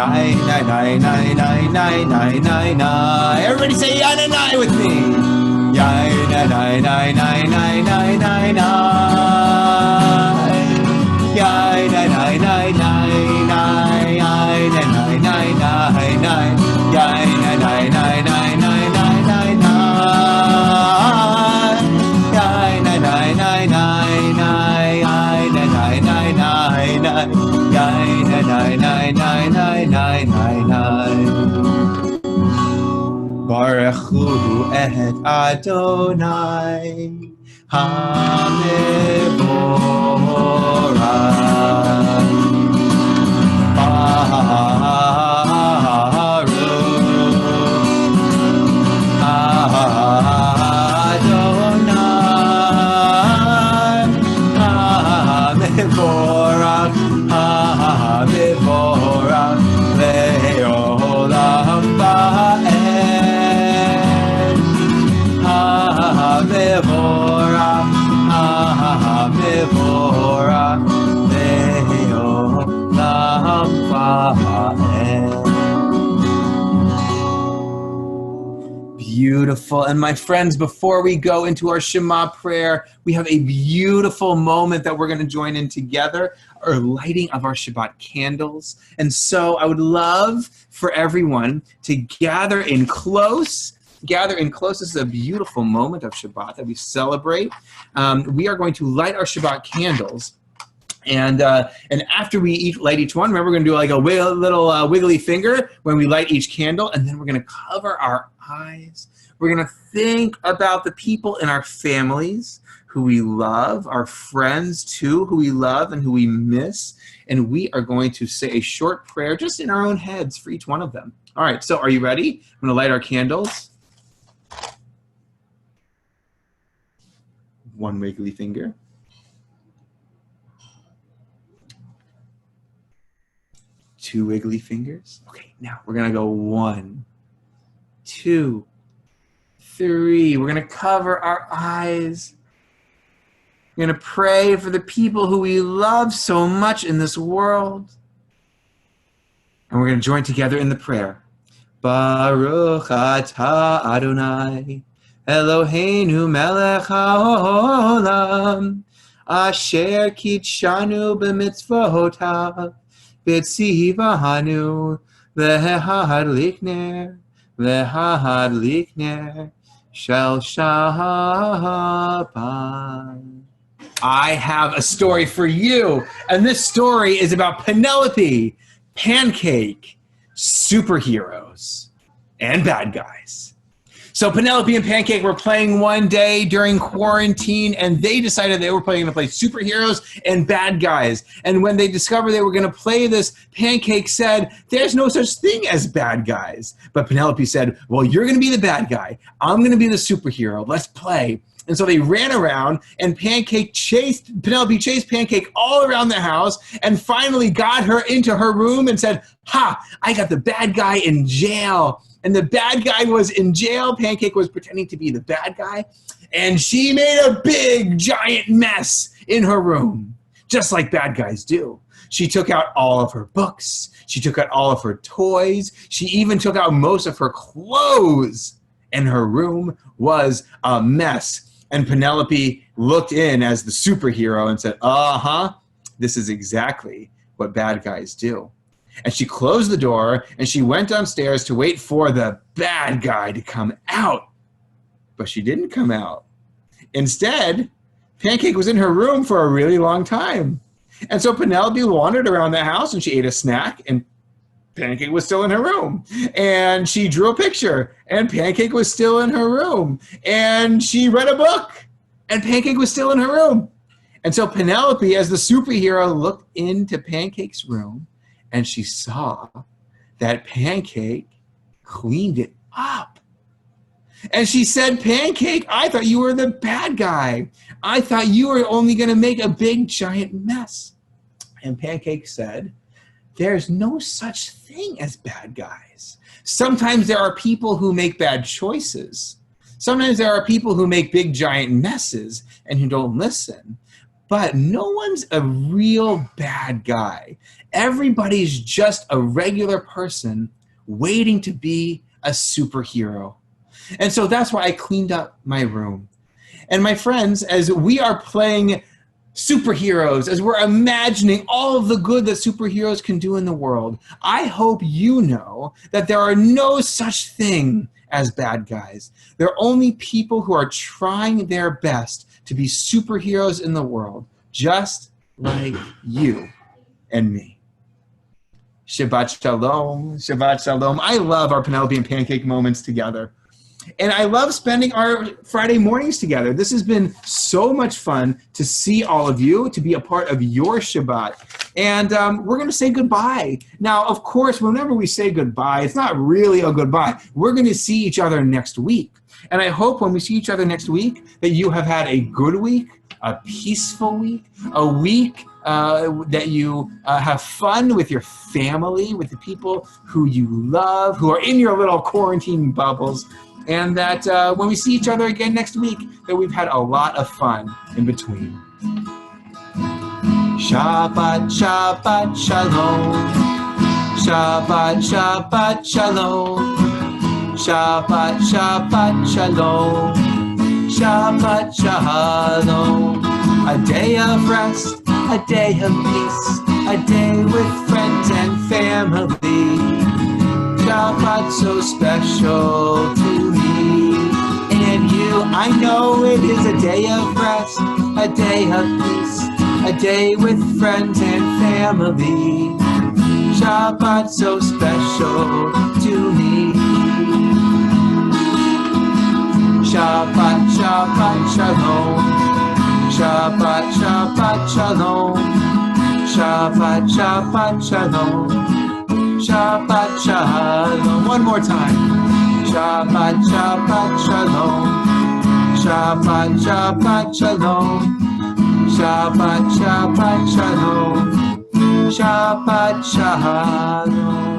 Yai, nai, nai, nai, nai, nai, nai, nai, nai. Everybody say yai, nai, nai with me. Yai, nai, nai, nai, nai, nai, nai, nai, nai. Yai, nai, nai, nai, nai, nai, nai, nai, nai, nai, nai. Yai, nai, nai, nai, nai, nai, nai, nai, nai. Yai, nai, nai, nai, nai, nai, nai, nai, nai, nai, nai. Yai, nai, nai, nai, nai, nai, nai, nai, nai. Baruchu et Adonai HaMevorach. Baruch Adonai HaMevorach, HaMevorach le'olam va'ed. HaMevorach, HaMevorach le'olam va'ed. Beautiful. And my friends, before we go into our Shema prayer, we have a beautiful moment that we're going to join in together, our lighting of our Shabbat candles. And so I would love for everyone to gather in close. This is a beautiful moment of Shabbat that we celebrate. We are going to light our Shabbat candles. And after we light each one, remember, we're going to do like a little wiggly finger when we light each candle, and then we're going to cover our eyes. We're going to think about the people in our families who we love, our friends too, who we love and who we miss, and we are going to say a short prayer just in our own heads for each one of them. All right, so are you ready? I'm going to light our candles. One wiggly finger. Two wiggly fingers. Okay, now we're gonna go 1, 2, 3. We're gonna cover our eyes. We're gonna pray for the people who we love so much in this world. And we're gonna join together in the prayer. Baruch atah Adonai, Eloheinu melech haolam, asher kitshanu b'mitzvotav, B'tzivanu lehadlik shel Shabbat. I have a story for you, and this story is about Penelope, Pancake, superheroes, and bad guys. So Penelope and Pancake were playing one day during quarantine, and they decided they were going to play superheroes and bad guys. And when they discovered they were going to play this, Pancake said, "There's no such thing as bad guys." But Penelope said, "Well, you're going to be the bad guy. I'm going to be the superhero. Let's play." And so they ran around, and Penelope chased Pancake all around the house, and finally got her into her room and said, "Ha, I got the bad guy in jail." And the bad guy was in jail. Pancake was pretending to be the bad guy. And she made a big, giant mess in her room, just like bad guys do. She took out all of her books. She took out all of her toys. She even took out most of her clothes. And her room was a mess. And Penelope looked in as the superhero and said, this is exactly what bad guys do. And she closed the door, and she went downstairs to wait for the bad guy to come out. But she didn't come out. Instead, Pancake was in her room for a really long time. And so Penelope wandered around the house, and she ate a snack, and Pancake was still in her room. And she drew a picture, and Pancake was still in her room. And she read a book, and Pancake was still in her room. And so Penelope, as the superhero, looked into Pancake's room, and she saw that Pancake cleaned it up. And she said, "Pancake, I thought you were the bad guy. I thought you were only going to make a big, giant mess." And Pancake said, "There's no such thing as bad guys. Sometimes there are people who make bad choices. Sometimes there are people who make big, giant messes and who don't listen. But no one's a real bad guy. Everybody's just a regular person waiting to be a superhero. And so that's why I cleaned up my room. And my friends, as we are playing superheroes, as we're imagining all of the good that superheroes can do in the world, I hope you know that there are no such thing as bad guys. They're only people who are trying their best to be superheroes in the world, just like you and me. Shabbat Shalom, Shabbat Shalom. I love our Penelope and Pancake moments together. And I love spending our Friday mornings together. This has been so much fun to see all of you, to be a part of your Shabbat. And we're going to say goodbye. Now, of course, whenever we say goodbye, it's not really a goodbye. We're going to see each other next week. And I hope when we see each other next week that you have had a good week, a peaceful week, a week that you have fun with your family, with the people who you love, who are in your little quarantine bubbles. And that when we see each other again next week, that we've had a lot of fun in between. Shabbat, Shabbat, Shalom. Shabbat, Shabbat, Shalom. Shabbat, Shabbat, Shalom. Shabbat, Shalom. A day of rest, a day of peace, a day with friends and family. Shabbat so special to me and you. I know it is a day of rest, a day of peace, a day with friends and family. Shabbat so special to me. Shabbat, Shabbat, Shalom. Shabbat, Shabbat, Shalom. Shabbat, Shabbat, Shalom. Shabbat Shalom. One more time. Shabbat, Shabbat, Shalom. Shabbat, Shabbat, Shalom. Shabbat, Shabbat, Shalom. Shabbat Shalom.